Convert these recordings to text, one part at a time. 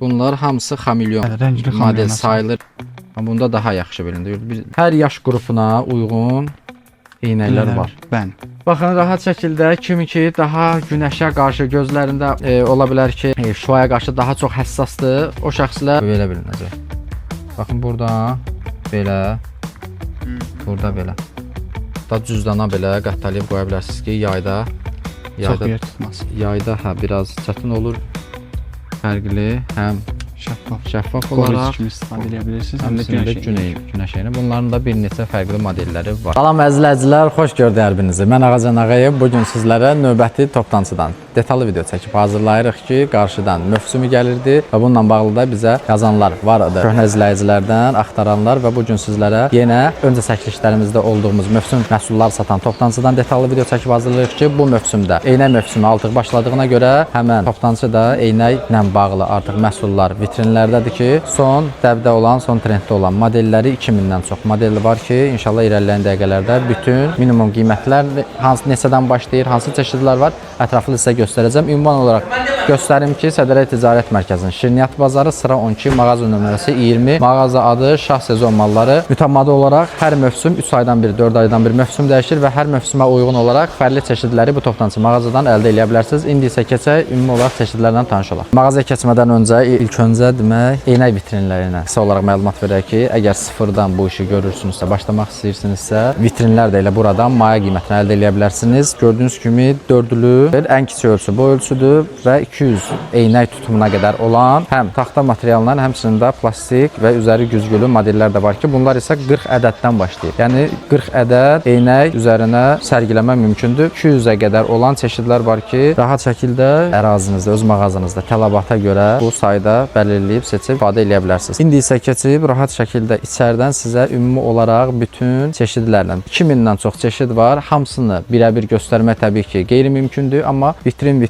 Bunlar hamısı xamilyon Rəngli model xamilyon sayılır. Amma bunda daha yaxşı bilinir. Hər yaş qrupuna uyğun eynəklər var. Bəli. Baxın, rahat şəkildə kimi ki daha günəşə qarşı gözlərində ola bilər ki, şüaya qarşı daha çox həssasdır. O şəxslər belə bilinəcək. Baxın, burada belə, burada belə. Da cüzdana belə qatlayıb qoya bilərsiniz ki, Çox yer tutmaz. Yayda biraz çətin olur. Fərqli, həm şəffaf olaraq kimi istifadə edə bilirsiniz. həm də günəş əyni. Bunların da bir neçə fərqli modelləri var. Salam əzizləyicilər, xoş gördük hər birinizi. Mən Ağacan Ağayev. Bu gün sizlərə növbəti toplantıdan detallı video çəkib hazırlayırıq ki, qarşıdan mövsümü gəlirdi və bununla bağlı da bizə yazanlar var idi. Köhnə izləyicilərdən axtaranlar və bu gün sizlərə yenə öncə çəkilişlərimizdə olduğumuz mövsüm məhsullar satan toplantıdan detallı video çəkib hazırlayırıq ki, bu mövsümdə eynək mövsümü artıq başladığına görə həmən toplantıda da eynəklə bağlı artıq məhsullar vitrinlərdədir ki, son dəbdə olan, son trenddə olan modelləri 2000-dən çox model var ki, inşallah irəliləyən dəqiqələrdə bütün minimum qiymətlər hansı neçədən başlayır, hansı çeşidlər var, ətraflı sizə göstərəcəm. Ünvan olaraq göstərim ki, Sədərək Ticarət Mərkəzinin Şirniyyat bazarı sıra 12, mağaza nömrəsi 20, mağaza adı Şah Sezon malları. Mütəmadi olaraq hər mövsüm 3 aydan bir, 4 aydan bir mövsüm dəyişir və hər mövsümə uyğun olaraq fərqli çeşidləri bu toplantıcı mağazadan əldə edə bilərsiniz. İndi isə keçək ümumi olaraq çeşidlərlə tanış olaq. Mağazaya keçmədən öncə ilk öncə demək eynək vitrinlərinə qısa olaraq məlumat verək ki, əgər sıfırdan bu işi görürsünüzsə, başlamaq istəyirsinizsə, vitrinlər də elə buradan maya qiymətini əldə edə bilərsiniz. Gördüyünüz kimi dördlü ən kiçik ölçü bu ölçüdür və 200 eynək tutumuna qədər olan həm taxta materialından, həmçinin plastik və üzəri güzgülü modellər də var ki, bunlar isə 40 ədəddən başlayır. Yəni 40 ədəd eynək üzərinə sərgiləmə mümkündür. 200-ə qədər olan çeşidlər var ki, rahat şəkildə ərazinizdə, öz mağazanızda tələbata görə bu sayda bəlirləyib, seçib istifadə edə bilərsiniz. İndi isə keçib rahat şəkildə içərdən sizə ümumi olaraq bütün çeşidlərlə 2000-dən çox çeşid var. Hamısını birəbir göstərmək təbii ki, qeyri-mümkündür, amma vitrin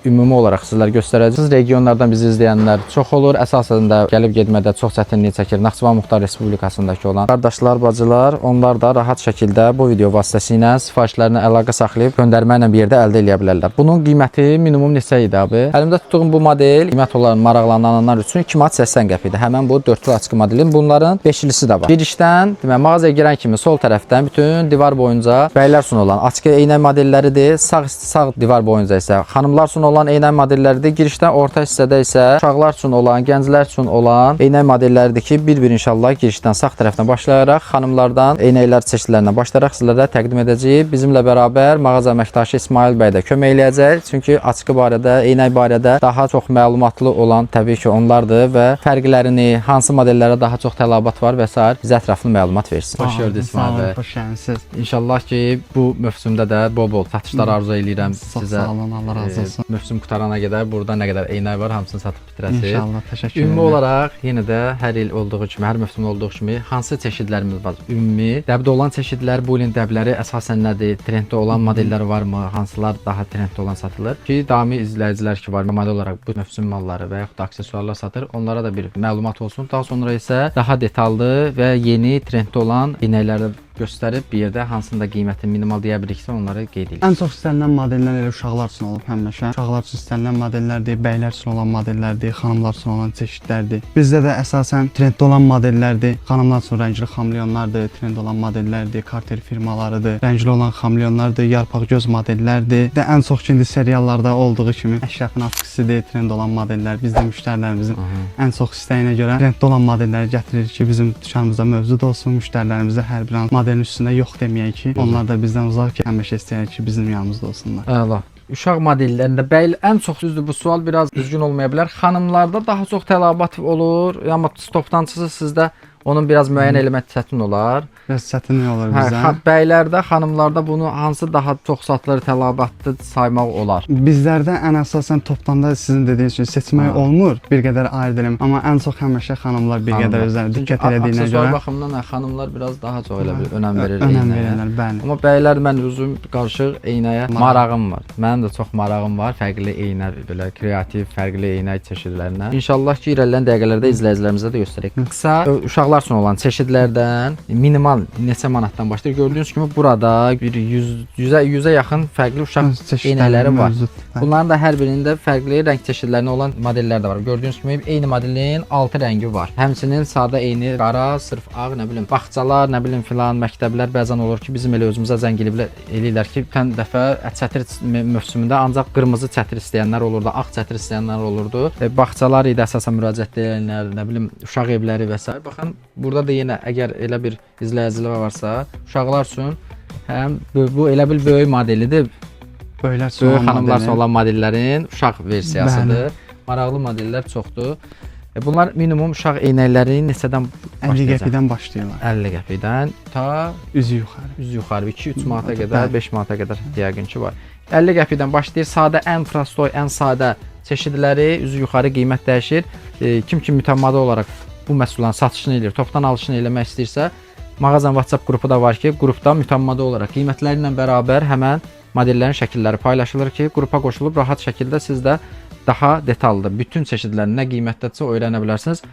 ümumi olaraq sizlər göstərəcəksiniz. Regionlardan bizi izləyənlər çox olur. Əsasən də gəlib getmədə çox çətinlik çəkir. Naxçıvan Muxtar Respublikasındakı olan qardaşlar, bacılar, onlar da rahat şəkildə bu video vasitəsilə sifarişlərinə əlaqə saxlayıb göndərmə ilə bir yerdə əldə edə bilərlər. Bunun qiyməti minimum neçə idi abi? Əlimdə tutduğum bu model qiymət olaraq maraqlananlar üçün 2 manat 80 qəpikdir. Həmin bu dörtlü açıq modelin bunların beşlisi də var. Girişdən, demək, mağazaya girən kimi sol tərəfdən bütün divar boyunca bəylər üçün olan açıq eynək modelləridir. Sağ divar boyunca isə xanımlar üçün olan eynək modelləridir. Girişdən orta hissədə isə uşaqlar üçün olan, gənclər üçün olan eynək modelləridir ki, bir-bir inşallah girişdən sağ tərəfdən başlayaraq xanımlardan eynəklər çeşidlərindən başlayaraq sizlərə təqdim edəcəyik. Bizimlə bərabər mağaza əməkdaşı İsmail bəy də kömək eləyəcək. Çünki açıq barədə, eynək barədə daha çox məlumatlı olan təbii ki, onlardır və fərqlərini, hansı modellərə daha çox tələbat var və s. bizə ətraflı məlumat versin. Xoş gördük İsmail bəy. Xoş gəlmisiniz. İnşallah ki, bu mövsümdə də bol-bol satışlar arzu eləyirəm sizə. Sağ olun, Allah razı olsun. Mövsüm qutarana qədər burada nə qədər eynək var, hamısını satıb bitirəsiniz. İnşallah, təşəkkür edirəm. Ümumi olaraq yenə də hər il olduğu kimi, hər mövsüm olduğu kimi hansı çeşidlərimiz var? Ümumi dəbdə olan çeşidlər, bu ilin dəbləri əsasən nədir? Trenddə olan modellər varmı? Hansılar daha trenddə olan satılır? Ki, daimi izləyicilər ki var, normal olaraq bu mövsüm malları və yaxud da aksesuarlar satır. Onlara da bir məlumat olsun. Daha sonra isə daha detallı və yeni trenddə olan eynəkləri göstərib bir yerdə hansında qiyməti minimal deyə biliriksə onları qeyd edirik. Ən çox istənilən modellər elə uşaqlar üçün olub həmişə. Uşaqlar üçün istənilən modellərdir, bəylər üçün olan modellərdir, xanımlar üçün olan çeşidlərdir. Bizdə də əsasən trenddə olan modellərdir. Xanımlar üçün rəngli xamliyonlardır, trend olan modellərdir, kartel firmalarıdır. Rəngli olan xamliyonlardır, yarpaq göz modellərdir. Və ən çox indi seriallarda olduğu kimi Əşrəfin atkisidir, trend olan modellər. Biz də müştərilərimizin ən çox istəyinə görə trenddə olan modelləri gətiririk ki, bizim dükanımızda mövcud olsun. Müştərilərimizə hər bir an modelin üstündə yox deməyək ki, onlar da bizdən uzaq ki, həmişə istəyir ki, bizim yanımızda olsunlar. Əla. Uşaq modellərində bəy ən çox düzdür, bu sual biraz düzgün olmaya bilər. Xanımlarda daha çox tələbat olur, amma toplantısı sizdə onun biraz müəyyən eləmək çətin olar. Biraz çətin olur bizə. Bəylərdə, xanımlarda bunu hansı daha çox satılır, tələbatlı saymaq olar? Bizlərdə ən əsasən toplamda sizin dediyiniz kimi seçmək olmur, bir qədər ayırd eləmək. Amma ən çox həmişə xanımlar bir qədər özlərinə diqqət elədiyinə görə. Aksesuar baxımından xanımlar biraz daha çox elə bir önəm verir Önəm eynəyə. verirlər, bəli. Amma bəylər mən özüm qarışıq eynəyə marağım var. Mənim də çox marağım var fərqli eynə, belə kreativ, fərqli eynək çeşidlərinə. İnşallah ki, irəliləyən dəqiqələrdə izləyicilərimizə də göstərək. Qısa uşaq uşaqlar üçün olan çeşidlərdən minimal neçə manatdan başlayır. Gördüyünüz kimi burada bir 100-ə yaxın fərqli uşaq eynəkləri var. Bunların da hər birində fərqli rəng çeşidlərinə olan modellər də var. Gördüyünüz kimi eyni modelin 6 rəngi var. Həmçinin sadə eyni qara, sırf ağ, nə bilim, bağçalar, nə bilim filan, məktəblər bəzən olur ki, bizim elə özümüzə zəng eləyirlər ki, bir dəfə çətir mövsümündə ancaq qırmızı çətir istəyənlər olurdu, ağ çətir istəyənlər olurdu. Bağçalar idi əsasən müraciət edənlər, nə bilim, uşaq evləri və s. Baxın, burada da yenə əgər elə bir izləyicilər varsa, uşaqlar üçün həm bu elə bil böyük modelidir. Böyük xanımlar üçün olan modellərin uşaq versiyasıdır. Maraqlı modellər çoxdur. Bunlar minimum uşaq eynəkləri neçədən başlayacaq? 50 qəpikdən başlayırlar. 50 qəpikdən ta üzü yuxarı. Üzü yuxarı 2-3 manata qədər, 5 manata qədər yəqin ki var. 50 qəpikdən başlayır. Sadə ən prostoy, ən sadə çeşidləri üzü yuxarı qiymət dəyişir. Kim ki mütəmadi olaraq bu məhsulların satışını edir, topdan alışını eləmək istəyirsə, mağazanın WhatsApp qrupu da var ki, qrupda mütəmadi olaraq qiymətləri ilə bərabər həmən modellərin şəkilləri paylaşılır ki, qrupa qoşulub rahat şəkildə siz də daha detallı bütün çeşidlərini nə qiymətdədirsə öyrənə bilərsiniz.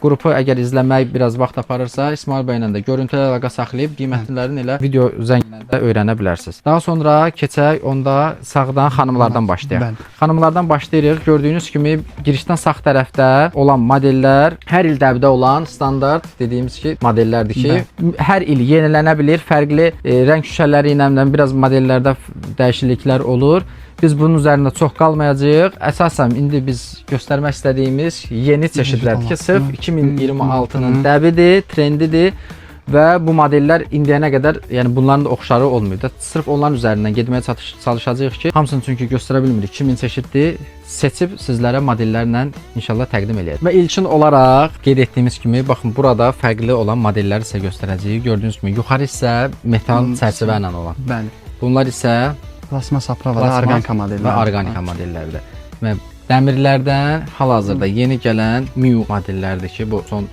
Qrupu əgər izləmək biraz vaxt aparırsa, İsmail bəylə də görüntülə əlaqə saxlayıb qiymətlərini elə video zəngindən də öyrənə bilərsiniz. Daha sonra keçək onda sağdan xanımlardan başlayaq. Xanımlardan başlayırıq. Gördüyünüz kimi girişdən sağ tərəfdə olan modellər hər il dəbdə olan standart dediyimiz ki modellərdir ki, hər il yenilənə bilir. Fərqli rəng şüşələri ilə biraz modellərdə dəyişikliklər olur. Biz bunun üzərində çox qalmayacağıq. Əsasən indi biz göstərmək istədiyimiz yeni çeşidlərdir ki, sırf 2026-nın dəbidir, trendidir və bu modellər indiyənə qədər, yəni bunların da oxşarı olmuyor da. Sırf onların üzərindən getməyə çalışacağıq ki, hamısını çünki göstərə bilmirik. 2000 çeşiddir. Seçib sizlərə modellərlə inşallah təqdim eləyəcəyik. Və ilkin olaraq qeyd etdiyimiz kimi, baxın burada fərqli olan modelləri sizə göstərəcəyik. Gördüyünüz kimi yuxarı isə metal çərçivə ilə olan. Bəli. Bunlar isə plasmas aprava və orqanika modelləri. Və orqanika modellərdir. Və dəmirlərdən hal-hazırda yeni gələn Miu modellərdir ki, bu son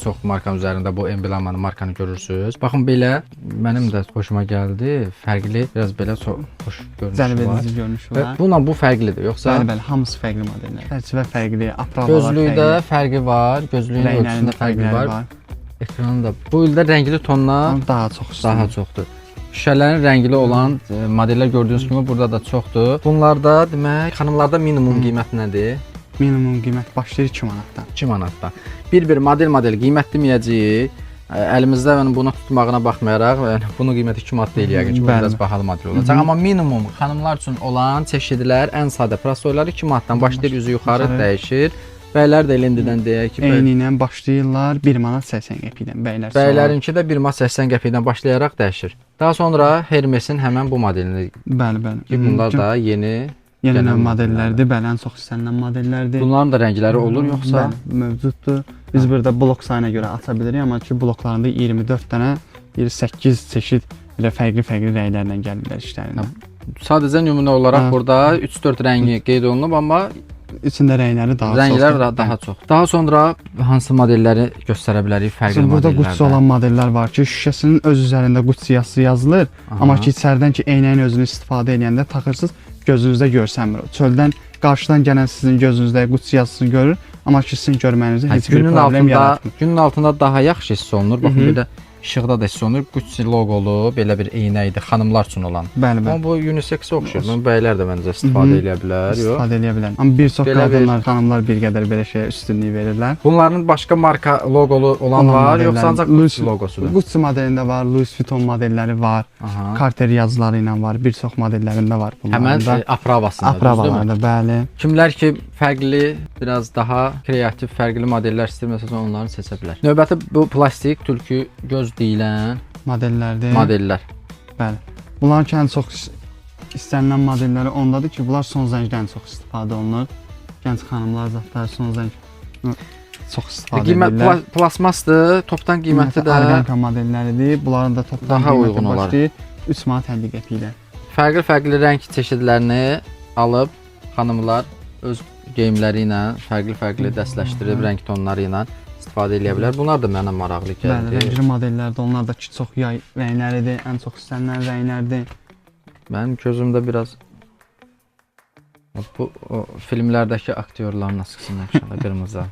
çox markanın üzərində bu emblemanı, markanı görürsüz. Baxın belə mənim də xoşuma gəldi. Fərqli, biraz belə xoş görünüşü var. Cəlbedici görünüşü var. Bununla bu fərqlidir, yoxsa? Bəli, hamısı fərqli modellər. Çərçivə fərqli, apravalar fərqli. Gözlükdə fərqi var, gözlüyün ölçüsündə fərqi var. Ekranında. Bu ildə rəngli tonlar daha çoxdur. Şüşələrin rəngli olan modellər gördüyünüz kimi burada da çoxdur. Bunlarda demək, xanımlarda minimum qiymət nədir? Minimum qiymət başlayır 2 manatdan. 2 manatdan. Bir model qiymət deməyəcəyik. Əlimizdə bunu tutmağına baxmayaraq, yəni bunun qiyməti 2 manat deyil yəqin ki, bu biraz bahalı model olacaq. Amma minimum xanımlar üçün olan çeşidlər ən sadə prostoylar 2 manatdan başlayır, üzü yuxarı dəyişir. Bəylər də indidən deyək ki, eyni ilə başlayırlar 1 manat 80 qəpikdən bəylər. Bəylərinki də 1 manat 80 qəpikdən başlayaraq dəyişir. Daha sonra Hermesin həmən bu modelini. Bəli. Ki bunlar da yeni modellərdir, bəli, ən çox istənilən modellərdir. Bunların da rəngləri olur yoxsa? Bəli, mövcuddur. Biz burada blok sayına görə aça bilirik, amma ki bloklarında 24 dənə, 28 çeşid elə fərqli rənglərlə gəlirlər işlərinə. Sadəcə nümunə olaraq burada 3-4 rəngi qeyd olunub, amma içində rəngləri daha çox. Daha sonra hansı modelləri göstərə bilərik? Fərqli modellərdə. Burada qutusu olan modellər var ki, şüşəsinin öz üzərində qutusu yazılır, amma ki içəridən ki eynəyin özünü istifadə edəndə taxırsınız, gözünüzdə görsənmir. Çöldən qarşıdan gələn sizin gözünüzdə qutusu yazısını görür, amma ki sizin görmənizdə heç bir problem yaratmır. Günün altında daha yaxşı hiss olunur. Baxın bir də işıqda da hiss olunur. Gucci loqolu belə bir eynəkdir xanımlar üçün olan. Bəli. Amma bu unisex-ə oxşur. Bəylər də məncə istifadə edə bilər. İstifadə edə bilər. Amma bir çox qadınlar, xanımlar bir qədər belə şeyə üstünlük verirlər. Bunların başqa marka loqolu olan var, yoxsa ancaq Gucci loqosudur? Gucci modelində var, Louis Vuitton modelləri var, Cartier yazıları ilə var, bir çox modellərində var bunların da. Həmən apravasında, apravalarda, bəli. Kimlər ki fərqli, biraz daha kreativ, fərqli modellər istəyirsə onları seçə bilər. Növbəti bu plastik tülkü göz deyilən modellər. Bəli. Bunların ki ən çox istənilən modelləri ondadır ki, bunlar son zəngdən çox istifadə olunur. Gənc xanımlar zətləri son zəng çox istifadə edirlər. Plasmasdır, topdan qiyməti də orqanika modelləridir. Bunların da topdan daha uyğun olar. 3 manat 50 qəpiklə. Fərqli rəng çeşidlərini alıb xanımlar öz geyimləri ilə fərqli dəstləşdirib rəng tonları ilə istifadə edə bilər. Bunlar da mənə maraqlı gəldi. Bəli, rəngli modellərdə onlar da ki çox yay rəngləridir, ən çox istənilən rənglərdir. Mənim gözümdə biraz bu filmlərdəki aktyorların nasıl qırmızı.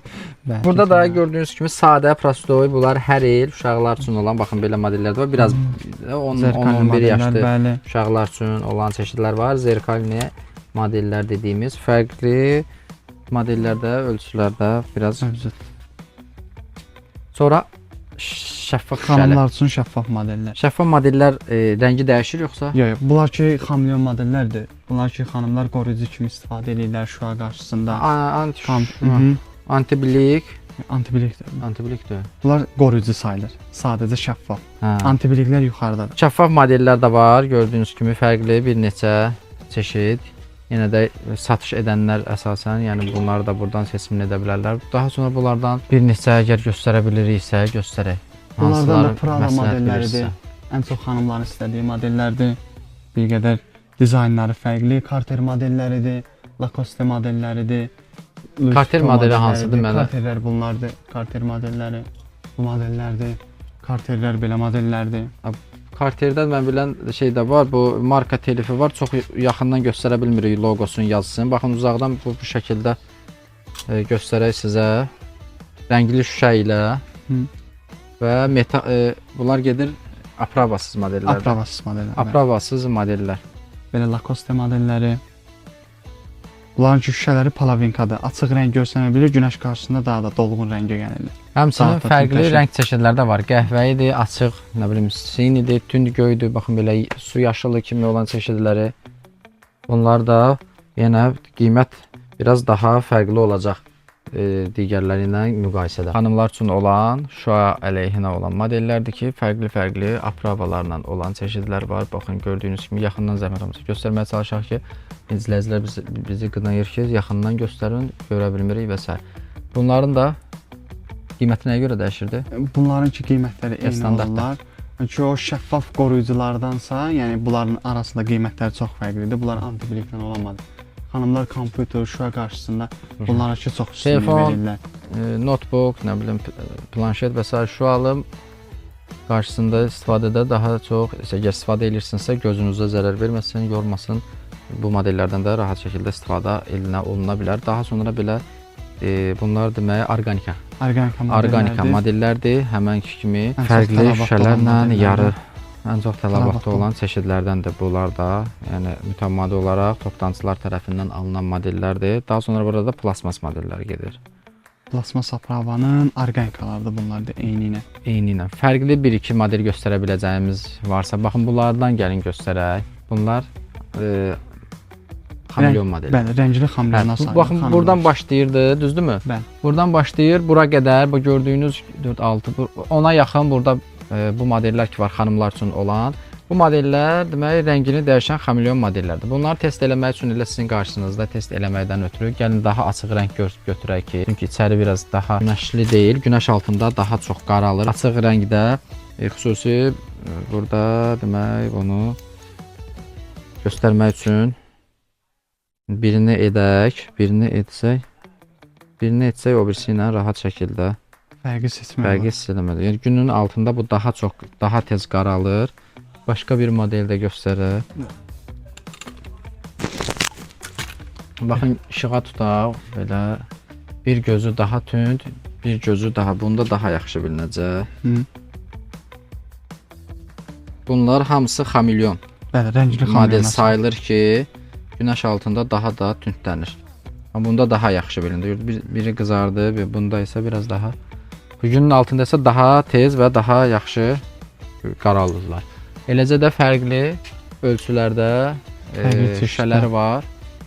Bəli, Burada da kesinlikle. gördüyünüz kimi sadə, prostoy, bunlar hər il uşaqlar üçün olan, baxın belə modellər də var. Biraz Zerkalli 10-11 modeller, yaşlı bəli. uşaqlar üçün olan çeşidlər var. Zerkalli modellər dediyimiz fərqli modellərdə, ölçülərdə biraz. Mövcud. Sonra şəffaf şüşələr. Xanımlar üçün şəffaf modeller. Şəffaf modellər rəngi dəyişir yoxsa? Yox, bunlar ki xameleon modellərdir. Bunlar ki xanımlar qoruyucu kimi istifadə edirlər şüa qarşısında. Antiblik. Antibilikdir. Antiblikdir. Bunlar qoruyucu sayılır. Sadəcə şəffaf. Hə. Antibiliklər yuxarıdadır. Şəffaf modellər də var. Gördüyünüz kimi fərqli bir neçə çeşid. Yenə də satış edənlər əsasən, yəni bunları da buradan seçim edə bilərlər. Daha sonra bunlardan bir neçə əgər göstərə biliriksə, göstərək. Bunlardan da Hansıları Prada məsləhət modelləridir. bilirsə. Ən çox xanımların istədiyi modellərdir. Bir qədər dizaynları fərqli. Cartier modelləridir. Lacoste modelləridir. Louis Cartier Vuitton modeli modelləridir. hansıdır mənə? Cartierlər bunlardır. Cartier modelləri bu modellərdir. Cartierlər belə modellərdir. Cartierdən mən bilən şey də var. Bu marka telifi var. Çox yaxından göstərə bilmirik loqosunun yazısını. Baxın uzaqdan bu şəkildə göstərək sizə. Rəngli şüşə ilə və bunlar gedir Apravasız modellərdə. Apravasız modellər. Apravasız modellər. Belə Lacoste modelləri. Bunların ki şüşələri palavinkadır. Açıq rəng görsənə bilir, günəş qarşısında daha da dolğun rəngə gəlirlər. Həmçinin Saatda fərqli tüntəşir. rəng çeşidləri də var. Qəhvəyidir, açıq, nə bilim, sinidir, tünd göydür. Baxın belə su yaşılı kimi olan çeşidləri. Bunlar da yenə qiymət biraz daha fərqli olacaq digərləri ilə müqayisədə. Xanımlar üçün olan, şüa əleyhinə olan modellərdir ki, fərqli apravalarla olan çeşidlər var. Baxın gördüyünüz kimi yaxından zəhmət olmasa göstərməyə çalışaq ki, izləyicilər bizi qınayır ki, yaxından göstərin, görə bilmirik və s. Bunların da qiyməti nəyə görə dəyişirdi? Bunların ki qiymətləri eyni Standartda. olurlar. Çünki o şəffaf qoruyuculardansa, yəni bunların arasında qiymətləri çox fərqlidir. Bunlar antibilikdən olamadı. Xanımlar kompüter, şüa qarşısında bunlara ki çox üstünlük Telefon, verirlər. notebook, nə bilim, planşet və s. şüalı qarşısında istifadədə daha çox, əgər istifadə edirsinizsə, gözünüzə zərər verməsin, yormasın. Bu modellərdən də rahat şəkildə istifadə oluna bilər. Daha sonra belə bunlar demək orqanika. Orqanika modellərdir. Həmənki kimi Ən çox fərqli tələbatda olan şüşələrlə modellərdən. yarı ən çox tələbatda Tələbatda olan çeşidlərdəndir bunlar da. Yəni mütəmadi olaraq toplantıcılar tərəfindən alınan modellərdir. Daha sonra burada da plasmas modelləri gedir. Plasmas apravanın orqanikalarıdır bunlar da eyni ilə. Eyni ilə. Fərqli 1-2 model göstərə biləcəyimiz varsa, baxın bunlardan gəlin göstərək. Bunlar xameleon modeli. Bəli, rəngli xameleona sayılır. Baxın buradan başlayırdı, düzdürmü? Bəli. Buradan başlayır, bura qədər bu gördüyünüz 4-6 ona yaxın burada bu modellər ki var xanımlar üçün olan. Bu modellər demək rəngini dəyişən xameleon modellərdir. Bunları test eləmək üçün elə sizin qarşınızda test eləməkdən ötürü gəlin daha açıq rəng götürək ki, çünki içəri biraz daha günəşli deyil, günəş altında daha çox qaralır. Açıq rəngdə xüsusi burada demək onu göstərmək üçün birini etsək, o birisi ilə rahat şəkildə Fərqi seçmək fərqi hiss eləmədi. Yəni günün altında bu daha tez qaralır. Başqa bir modeldə göstərək. Baxın işığa tutaq belə bir gözü daha tünd, bir gözü daha bunda daha yaxşı bilinəcək. Bunlar hamısı xameleon. Bəli, rəngli Model xameleona sayılır ki, günəş altında daha da tündlənir. Amma bunda daha yaxşı bilinir. Biri qızardı, bunda isə biraz daha. Bu günün altında isə daha tez və daha yaxşı qaralırlar. Eləcə də fərqli ölçülərdə şüşələr var.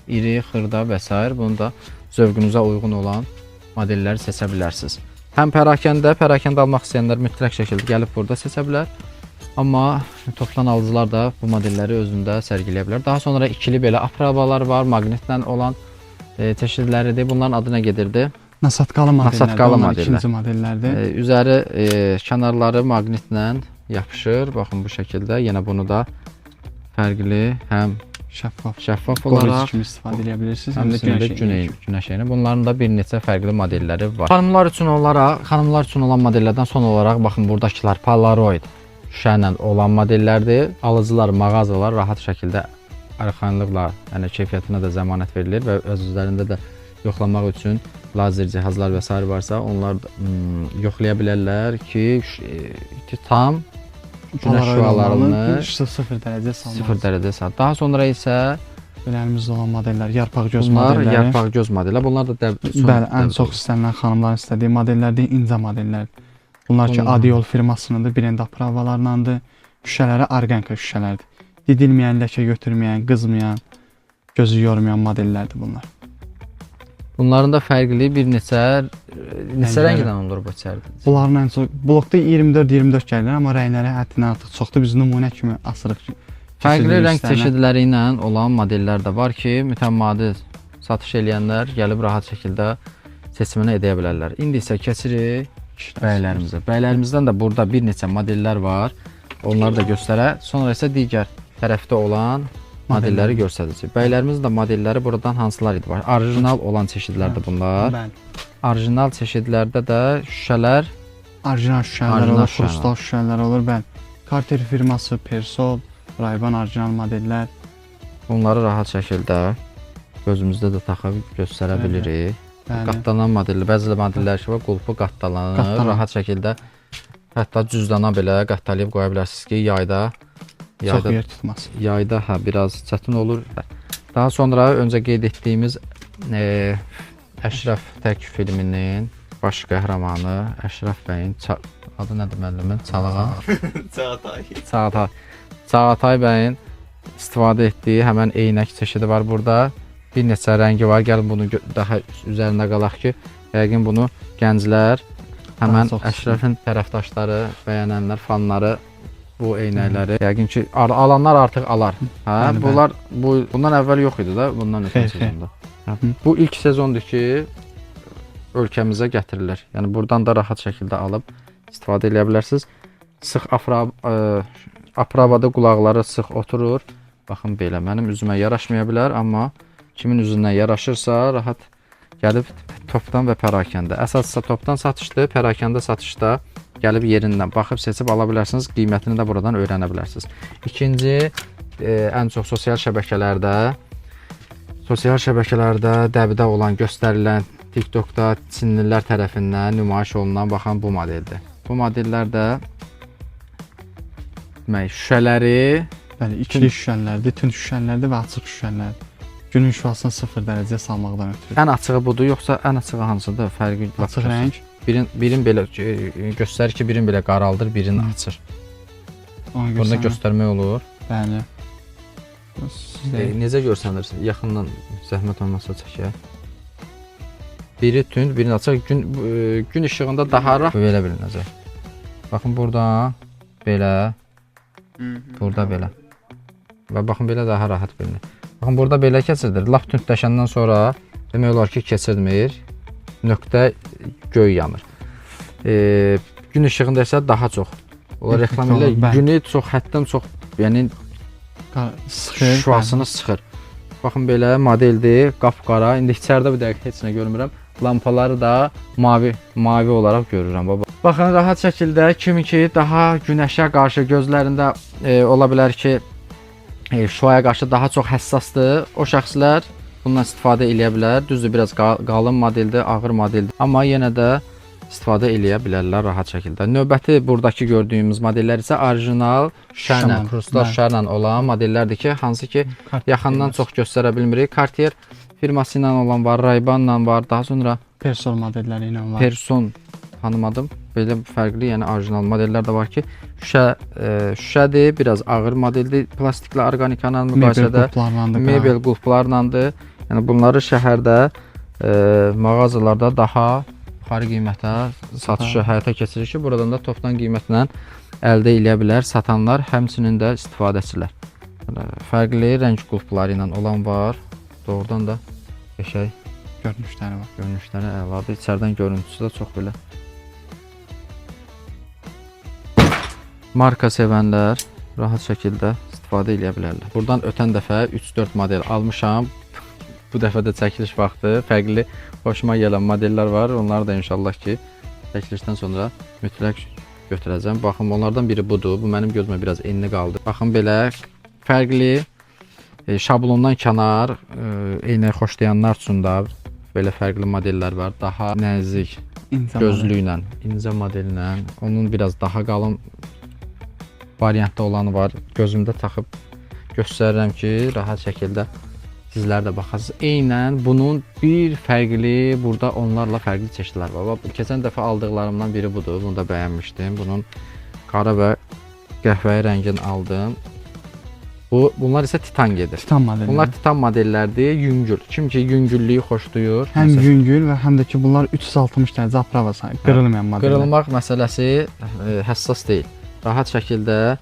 İri, xırda və s. Bunda zövqünüzə uyğun olan modelləri seçə bilərsiniz. Həm pərakəndə almaq istəyənlər mütləq şəkildə gəlib burada seçə bilər. Amma topdan alıcılar da bu modelləri özündə sərgiləyə bilər. Daha sonra ikili belə apravalar var, maqnitlə olan çeşidləridir. Bunların adı nə gedirdi? Nasatqalı modellərdir. Nasatqalı Onlar modellər. ikinci modellərdir. Üzəri kənarları maqnitlə yapışır. Baxın bu şəkildə. Yenə bunu da fərqli həm şəffaf qoruyucu olaraq kimi istifadə edə bilirsiniz. həm də günəş yayını. Bunların da bir neçə fərqli modelləri var. Xanımlar üçün olan modellərdən son olaraq baxın buradakılar Polaroid şüşə ilə olan modellərdir. Alıcılar, mağazalar rahat şəkildə arxayınlıqla, yəni keyfiyyətinə də zəmanət verilir və öz üzərində də yoxlamaq üçün lazer cihazlar və s. varsa, onlar yoxlaya bilərlər ki, tam günəş şüalarını 0 dərəcə salmaq. 0 dərəcə sal. Daha sonra isə Belərimizdə olan modellər, yarpaq göz bunlar modelləri. yarpaq göz modellər. Bunlar da Bəli, ən çox istənilən xanımların istədiyi modellərdir, incə modellər. Bunlar ki, Adiol firmasınındır, brend apravalarındandır. Şüşələri arqanka şüşələrdir. Didilməyən, ləkə götürməyən, qızmayan, gözü yormayan modellərdir bunlar. Bunların da fərqli bir neçə rəngdən olur bu içəridə. Bunların ən çox blokda 24 gəlirlər, amma rəngləri həddindən artıq çoxdur. Biz nümunə kimi asırıq ki. Fərqli rəng çeşidləri ilə olan modellər də var ki, mütəmadi satış eləyənlər gəlib rahat şəkildə seçimini edə bilərlər. İndi isə keçirik bəylərimizə. Bəylərimizdən də burada bir neçə modellər var. Onları da göstərək. Sonra isə digər tərəfdə olan modelləri göstərəcək. Bəylərimizin də modelləri buradan hansılar idi? Orijinal olan çeşidlərdir bunlar. Bəli. Orijinal çeşidlərdə də şüşələr, Orijinal şüşələr olur, krustal şüşələr olur. Bəli. Cartier firması, Persol, Ray-Ban orijinal modellər. bunları rahat şəkildə gözümüzdə də taxıb göstərə bilirik. Qatlanan modellər, bəzi modellər ki var, qulpu qatlanır, rahat şəkildə hətta cüzdana belə qatlayıb qoya bilərsiniz ki, Çox yer tutmaz. Yayda biraz çətin olur. Daha sonra öncə qeyd etdiyimiz Əşrəf Tək filminin baş qəhrəmanı Əşrəf bəyin adı nədir müəllimin? Çağatay bəyin istifadə etdiyi həmən eynək çeşidi var burada. Bir neçə rəngi var. Gəlin bunu daha üzərində qalaq ki, yəqin bunu gənclər, həmən Əşrəfin tərəfdaşları, bəyənənlər, fanları bu eynəkləri yəqin ki alanlar artıq alar. Hə, bundan əvvəl yox idi də, bundan ötən sezonda. Bu ilk sezondur ki, ölkəmizə gətirilir. Yəni buradan da rahat şəkildə alıb istifadə edə bilərsiniz. Sıx aprabada qulaqları sıx oturur. Baxın belə, mənim üzümə yaraşmaya bilər, amma kimin üzündən yaraşırsa rahat gəlib topdan və pərakəndə. Əsas isə topdan satışdır, pərakəndə satışda gəlib yerindən baxıb seçib ala bilərsiniz, qiymətini də buradan öyrənə bilərsiniz. İkinci, ən çox sosial şəbəkələrdə dəbidə olan, göstərilən, TikTokda Çinlilər tərəfindən nümayiş olunan baxan bu modeldir. Bu modellərdə şüşələri, bəli, ikili şüşələrdir, tünd şüşələrdir və açıq şüşələrdir. Günün şüasını 0 dərəcəyə salmaqdan ötürü. Ən açığı budur, yoxsa ən açığı hansıdır? Fərqi açıq rəng. Birin belə göstərir ki, birin belə qaraldır, birini açır. Burada göstərmək olur. Bəli. Necə görsənir? Yaxından zəhmət olmasa çəkək. Biri tünd, birini açıq. Gün işığında daha rahat belə bilinəcək. Baxın burada belə, burada belə. Və baxın belə daha rahat bilinir. Baxın burada belə keçirdir. Lap tündləşəndən sonra demək olar ki, keçirmir. Nöqtə göy yanır. Gün işığında isə daha çox. O reklam ilə günü çox, həddən çox, yəni şüasını sıxır. Baxın belə modeldir, qapqara. İndi içəridə bir dəqiqə heç nə görmürəm. Lampaları da mavi olaraq görürəm. Baxın, rahat şəkildə kimi ki daha günəşə qarşı gözlərində ola bilər ki, şüaya qarşı daha çox həssasdır. O şəxslər bundan istifadə eləyə bilər. Düzdür, biraz qalın modeldir, ağır modeldir. Amma yenə də istifadə eləyə bilərlər rahat şəkildə. Növbəti buradakı gördüyümüz modellər isə orijinal şüşə, krustal şüşə olan modellərdir ki, hansı ki yaxından çox göstərə bilmirik. Cartier firması ilə olan var, Ray-Banla var, daha sonra Persol modelləri ilə var. Person tanımadım. Belə fərqli, yəni orijinal modellər də var ki, şüşədir, biraz ağır modeldir, plastiklə orqanikanın müqayisədə mebel qulplarlandır. Yəni bunları şəhərdə, mağazalarda daha yuxarı qiymətə satışı həyata keçirir ki, buradan da topdan qiymətlə əldə eləyə bilər satanlar, həmçinin də istifadəçilər. Fərqli rəng qulpları ilə olan var. Doğrudan da qəşəng görünüşləri var. Görünüşləri əladır. İçərdən görüntüsü də çox belə. Marka sevənlər rahat şəkildə istifadə edə bilərlər. Buradan ötən dəfə 3-4 model almışam. Bu dəfə də çəkiliş vaxtı fərqli, xoşuma gələn modellər var. Onları da inşallah ki, çəkilişdən sonra mütləq götürəcəm. Baxın, onlardan biri budur. Bu mənim gözümə biraz enli qaldı. Baxın, belə fərqli şablondan kənar eynək xoşlayanlar üçün də belə fərqli modellər var. Daha nəzik İncə gözlüklə, incə modellə, onun biraz daha qalın variantda olanı var. Gözümdə taxıb göstərirəm ki, rahat şəkildə sizlər də baxasınız. Eynən bunun bir fərqli, burada onlarla fərqli çeşidlər var. Keçən dəfə aldıqlarımdan biri budur. Bunu da bəyənmişdim. Bunun qara və qəhvəyi rəngini aldım. Bunlar isə titan gedir. Titan modeli. Bunlar titan modellərdir, yüngül. Kim ki yüngüllüyü xoşlayır. Həm yüngül və həm də ki bunlar 360 dərəcə aprava sahib, qırılmayan modellər. Qırılmaq məsələsi həssas deyil. Rahat şəkildə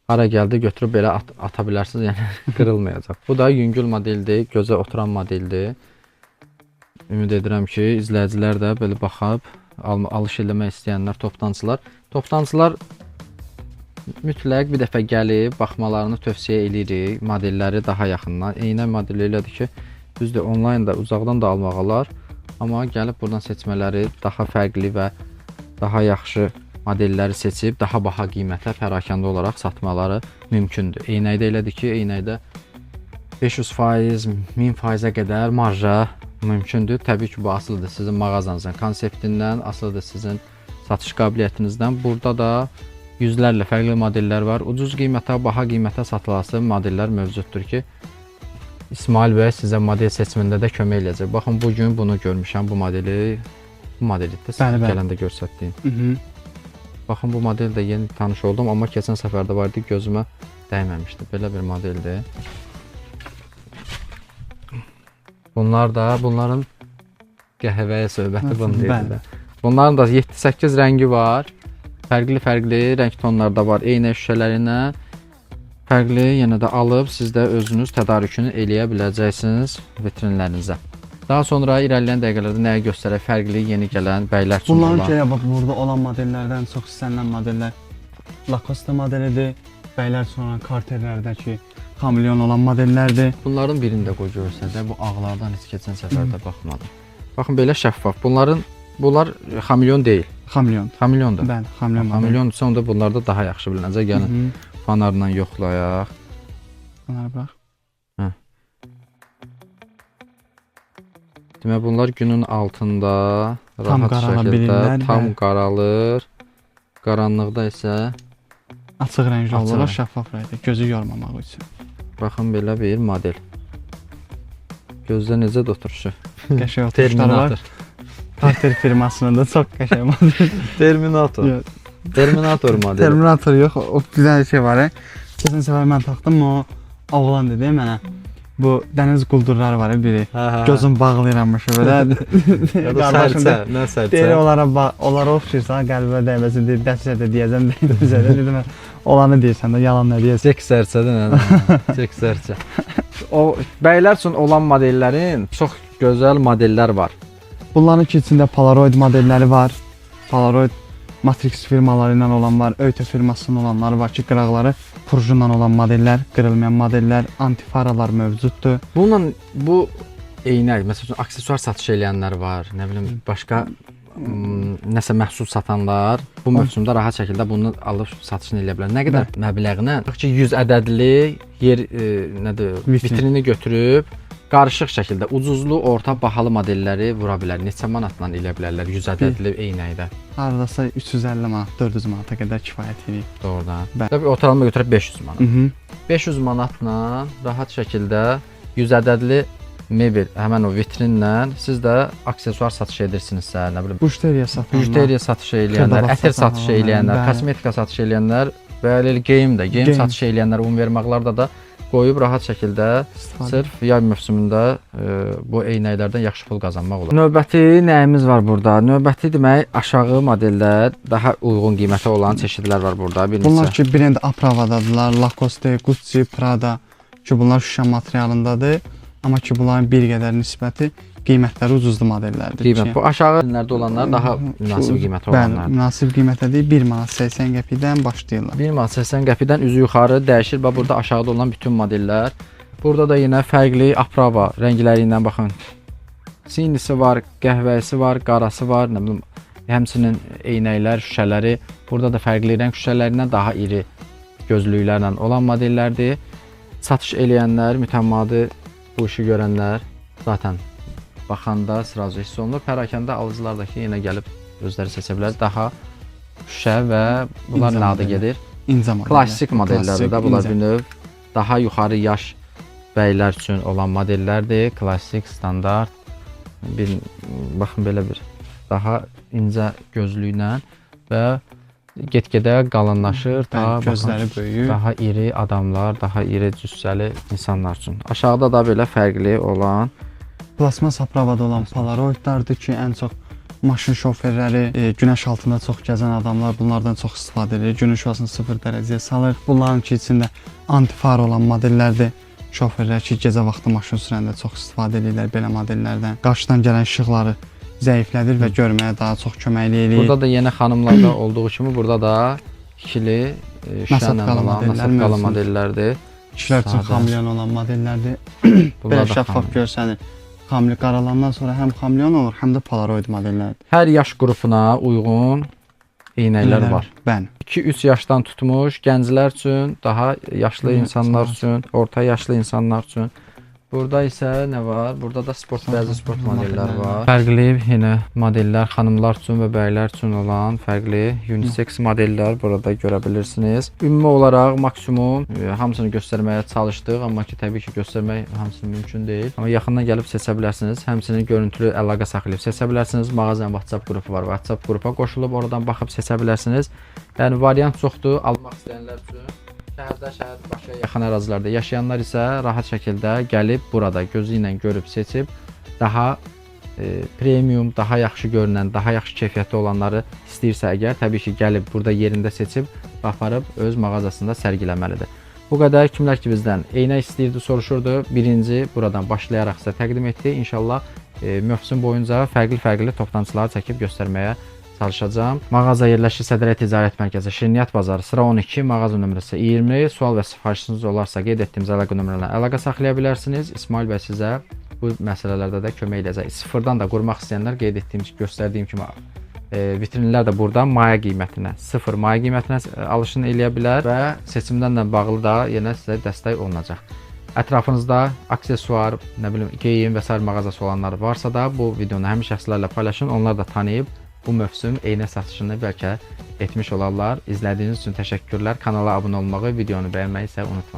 hara gəldi götürüb belə ata bilərsiniz, yəni qırılmayacaq. Bu da yüngül modeldir, gözə oturan modeldir. Ümid edirəm ki, izləyicilər də belə baxıb alış eləmək istəyənlər, toptancılar mütləq bir dəfə gəlib baxmalarını tövsiyə edirik. Modelləri daha yaxından. Eynən modeli elədir ki, düzdür, onlayn da, uzaqdan da almaq olar. Amma gəlib buradan seçmələri daha fərqli və daha yaxşı modelləri seçib daha baha qiymətə pərakəndə olaraq satmaları mümkündür. Eynəkdə elədir ki, eynəkdə 500%, 1000%-ə qədər marja mümkündür. Təbii ki, bu asılıdır sizin mağazanızın konseptindən, asılıdır sizin satış qabiliyyətinizdən. Burada da yüzlərlə fərqli modellər var. Ucuz qiymətə, baha qiymətə satılası modellər mövcuddur ki, İsmail bəy sizə model seçimində də kömək eləyəcək. Baxın, bugün bunu görmüşəm, bu modeli də sizə gələndə göstərdiyim. Baxın, bu model də yeni tanış oldum, amma keçən səfərdə var idi, gözümə dəyməmişdi. Belə bir modeldir. Bunların qəhvəyə söhbəti bunu deyirlər. Bunların da 7-8 rəngi var. Fərqli rəng tonlarda var. Eynək şüşələrinə fərqli yenə də alıb siz də özünüz tədarükünü eləyə biləcəksiniz vitrinlərinizə. Daha sonra irəliləyən dəqiqələrdə nəyə göstərək? Fərqli yeni gələn bəylər üçün olan. Bunların bax, burada olan modellərdən çox istənilən modellər Lacoste modelidir. Bəylər üçün olan Carterlərdəki xameleon olan modellərdir. Bunların birində qoy görsədə, bu ağlardan heç keçən səfərdə baxmadım. Baxın, belə şəffaf. Bunlar xameleon deyil. Xameliondur. Bəli, xameleon. Xamelionsa onda bunlarda daha yaxşı bilinəcək. Gəlin fanarla yoxlayaq. Bunları bax. Demək, bunlar günün altında tam rahat şəkildə tam qaralır. Qaranlıqda isə açıq rəngli olur, şəffaf rəngdə, gözü yormamaq üçün. Baxın, belə bir model. Gözdə necə də oturuşu. Qəşəng oturuşlar var. Carter firmasının da çox qəşəng model. Terminator modeli. Terminator yox, o bir dənə şey var. Keçən səfər mən taxdım, o oğlan dedi mənə. Bu dəniz quldurları var biri. Gözüm bağlayırammış belə. Ya da sərçə, nə sərçə? Deyir onlara oxşayırsa, qəlbə dəyməsin deyir, dəstə də deyəcəm, deyəcəm. Dedim mən, olanı deyirsən də, yalan nə deyirsən. Çek sərçədir nə? Çek sərçə. O bəylər üçün olan modellərin çox gözəl modellər var. Bunların içində Polaroid modelləri var. Polaroid Matrix firmaları ilə olan var, Öytə firmasının olanları var ki, qıraqları purjunla olan modellər, qırılmayan modellər, antifaralar mövcuddur. Bununla bu eynək, məsələn, aksesuar satış eləyənlər var, nə bilim, başqa nəsə məhsul satanlar bu mövsümdə rahat şəkildə bunu alıb satışını eləyə bilər. Nə qədər məbləğinə? Bax ki, 100 ədədli vitrini götürüb qarışıq şəkildə ucuzlu, orta, bahalı modelləri vura bilər. Neçə manatla eləyə bilərlər 100 ədədli eynəkdə? Hardasa 350 manat, 400 manata qədər kifayət edir. Doğrudan. Təbii ortalama götürüb 500 manat. 500 manatla rahat şəkildə 100 ədədli mebel, həmən o vitrinlə siz də aksesuar satış edirsinizsə, nə bilim, bujteriya satış eləyənlər, ətir satış eləyənlər, kosmetika satış eləyənlər və elə geyim satış eləyənlər, ümumvermaqlarda da qoyub rahat şəkildə sırf yay mövsümündə bu eynəklərdən yaxşı pul qazanmaq olar. Növbəti nəyimiz var burada? Növbəti demək aşağı modellər, daha uyğun qiymətə olan çeşidlər var burada. Bunlar ki, brend Aprava'dadılar, Lacoste, Gucci, Prada ki, bunlar şüşə materialındadır. Amma ki, bunların bir qədər nisbəti qiymətləri ucuzlu modellərdir. Qiymət bu aşağı əllərdə olanlar daha münasib qiymətə olanlardır. Bəli, münasib qiymətə deyil, 1 manat 80 qəpikdən başlayırlar. 1 manat 80 qəpikdən üzü yuxarı dəyişir. Bax, burada aşağıda olan bütün modellər. Burada da yenə fərqli Aprava rəngləri ilə baxın. Sinisi var, qəhvəsi var, qarası var, nə bilim, həmçinin eynəklər, şüşələri. Burada da fərqli rəng şüşələrindən daha iri gözlüklərlə olan modellərdir. Satış eləyənlər, mütəmmadi bu işi görənlər zaten baxanda sırası hiss olunur. Pərakəndə alıcılardakı yenə gəlib özləri seçə bilər. Daha şüşə və bunlar İncə nə adı modellər. gedir? İncə modellər. Klassik modellərdir də bunlar incə. bir növ. Daha yuxarı yaş bəylər üçün olan modellərdir. Klassik, standart. Bir baxın belə bir daha incə gözlüklə və get-gedə qalınlaşır. Bəli, gözləri böyük. Daha iri adamlar, daha iri cüssəli insanlar üçün. Aşağıda da belə fərqli olan Plasmas opravada olan Polaroidlardır ki, ən çox maşın şoferləri, günəş altında çox gəzən adamlar bunlardan çox istifadə edir. Gün şüasını 0 dərəcəyə salır. Bunların ki, içində antifar olan modellərdir. Şoferlər ki, gecə vaxtı maşın sürəndə çox istifadə edirlər belə modellərdən. Qarşıdan gələn işıqları zəiflədir və görməyə daha çox köməkli eləyir. burada da yenə xanımlarda olduğu kimi burada da ikili şüşə ilə Nasatqalı olan modellər nasatqalı mövzusudur. modellərdir. Kişilər üçün Sadə. xamleon olan modellərdir. Bunlar Belə da şəffaf xamleon. görsənir. Xamli qaralandan sonra həm xamleon olur, həm də Polaroid modellərdir. Hər yaş qrupuna uyğun eynəklər var. Bəli. 2-3 yaşdan tutmuş gənclər üçün, daha yaşlı insanlar üçün, orta yaşlı insanlar üçün. Burada isə nə var? Burada da bəzi sport modellər var. Fərqli yenə modellər xanımlar üçün və bəylər üçün olan fərqli unisex modellər burada görə bilirsiniz. Ümumi olaraq maksimum hamısını göstərməyə çalışdıq, amma ki təbii ki göstərmək hamısı mümkün deyil. Amma yaxından gəlib seçə bilərsiniz. Həmçinin görüntülü əlaqə saxlayıb seçə bilərsiniz. Mağazanın WhatsApp qrupu var. WhatsApp qrupa qoşulub oradan baxıb seçə bilərsiniz. Yəni variant çoxdur almaq istəyənlər üçün. Şəhər başqa yaxın ərazilərdə yaşayanlar isə rahat şəkildə gəlib burada gözü ilə görüb seçib daha premium, daha yaxşı görünən, daha yaxşı keyfiyyətli olanları istəyirsə əgər təbii ki gəlib burada yerində seçib aparıb öz mağazasında sərgiləməlidir. Bu qədər. Kimlər ki bizdən eynək istəyirdi, soruşurdu. Birinci buradan başlayaraq sizə təqdim etdi. İnşallah mövsüm boyunca fərqli toplantılar çəkib göstərməyə çalışacağım. Mağaza yerləşir Sədrə Ticarət Mərkəzi, Şirniyyat bazarı, sıra 12, mağaza nömrəsi 20. Sual və sifarişiniz olarsa qeyd etdiyimiz əlaqə nömrələrlə əlaqə saxlaya bilərsiniz. İsmail bəy sizə bu məsələlərdə də kömək edəcək. Sıfırdan da qurmaq istəyənlər qeyd etdiyim, göstərdiyim kimi vitrinlər də burada maya qiymətinə, 0 maya qiymətinə alışını eləyə bilər və seçimlərlə bağlı da yenə sizə dəstək olunacaq. Ətrafınızda aksesuar, nə bilim, geyim və sair mağazası olanlar varsa da bu videonu həmin şəxslərlə paylaşın. Onlar da tanıyıb bu mövsüm eynək satışını bəlkə etmiş olarlar. İzlədiyiniz üçün təşəkkürlər. Kanala abunə olmağı, videonu bəyənməyi isə unutmayın.